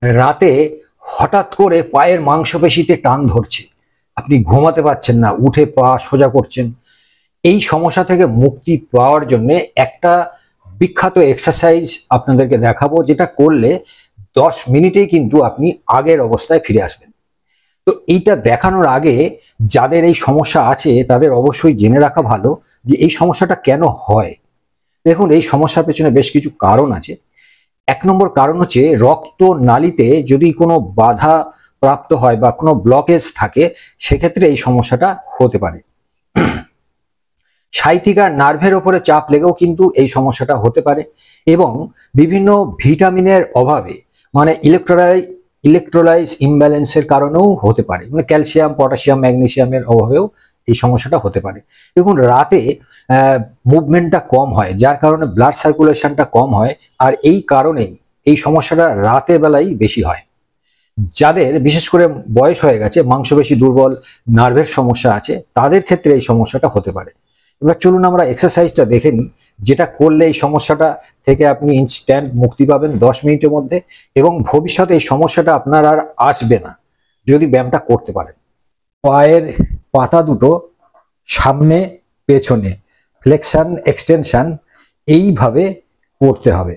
রাতে হঠাৎ করে পায়ের মাংসপেশিতে টান ধরছে, আপনি ঘুমাতে পারছেন না, উঠে পা সোজা করছেন। এই সমস্যা থেকে মুক্তি পাওয়ার জন্য একটা বিখ্যাত এক্সারসাইজ আপনাদেরকে দেখাবো, যেটা করলে 10 মিনিটেই কিন্তু আপনি আগের অবস্থায় ফিরে আসবেন। তো এইটা দেখানোর আগে যাদের এই সমস্যা আছে তাদের অবশ্যই জেনে রাখা ভালো যে এই সমস্যাটা কেন হয়। দেখুন, এই সমস্যার পেছনে বেশ কিছু কারণ আছে। 1 নম্বর কারণ হচ্ছে রক্ত নালীতে যদি কোনো বাধা প্রাপ্ত হয় বা কোনো ব্লকেজ থাকে, সেক্ষেত্রে এই সমস্যাটা হতে পারে। সাইটিকা নার্ভের ওপরে চাপ লেগেও কিন্তু এই সমস্যাটা হতে পারে, এবং বিভিন্ন ভিটামিনের অভাবে মানে ইলেকট্রোলাইজ ইমব্যালেন্সের কারণেও হতে পারে, মানে ক্যালসিয়াম, পটাশিয়াম, ম্যাগনেসিয়ামের অভাবেও এই সমস্যাটা হতে পারে। দেখুন, রাতে মুভমেন্টটা কম হয়, যার কারণে ব্লাড সার্কুলেশনটা কম হয়, আর এই কারণেই এই সমস্যাটা রাতের বেলায় বেশি হয়। যাদের বিশেষ করে বয়স হয়ে গেছে, মাংসপেশি দুর্বল, নার্ভের সমস্যা আছে, তাদের ক্ষেত্রে এই সমস্যাটা হতে পারে। এবার চলুন আমরা এক্সারসাইজটা দেখে নিই, যেটা করলে এই সমস্যাটা থেকে আপনি ইনস্ট্যান্ট মুক্তি পাবেন 10 মিনিটের মধ্যে, এবং ভবিষ্যতে এই সমস্যাটা আপনার আর আসবে না যদি ব্যায়ামটা করতে পারেন। পায়ের পাতা দুটো সামনে পেছনে ফ্লেকশন এক্সটেনশন এইভাবে করতে হবে।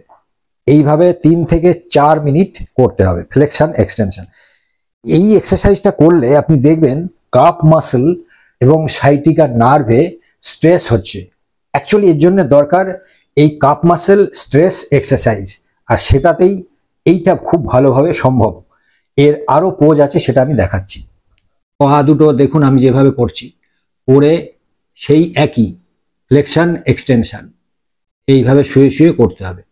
এইভাবে 3 থেকে 4 মিনিট করতে হবে ফ্লেকশন এক্সটেনশন। এই এক্সারসাইজটা করলে আপনি দেখবেন কাপ মাসল এবং সাইটিকা নার্ভে স্ট্রেস হচ্ছে। অ্যাকচুয়ালি এর জন্য দরকার এই কাপ মাসল স্ট্রেস এক্সারসাইজ, আর সেটাতেই এইটা খুব ভালোভাবে সম্ভব। এর আরো পোজ আছে, সেটা আমি দেখাচ্ছি। পা দুটো দেখুন আমি যেভাবে করছি, করে সেই একই ফ্লেকশন এক্সটেনশন এইভাবে শুয়ে শুয়ে করতে হবে।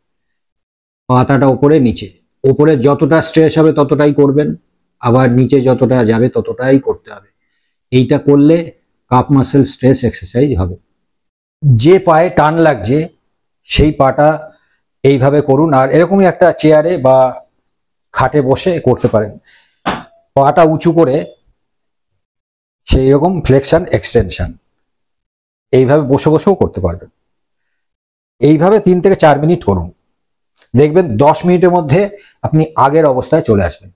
পাতাটা ওপরে নিচে, ওপরে যতটা স্ট্রেস হবে ততটাই করবেন, আবার নিচে যতটা যাবে ততটাই করতে হবে। এইটা করলে কাপ মাসেল স্ট্রেস এক্সারসাইজ হবে। যে পায়ে টান লাগছে সেই পাটা এইভাবে করুন, আর এরকমই একটা চেয়ারে বা খাটে বসে করতে পারেন। পাটা উঁচু করে সেই রকম ফ্লেকশন এক্সটেনশন এইভাবে বসে বসেও করতে পারবেন। এইভাবে 3 থেকে 4 মিনিট করুন, দেখবেন 10 মিনিটের মধ্যে আপনি আগের অবস্থায় চলে আসবেন।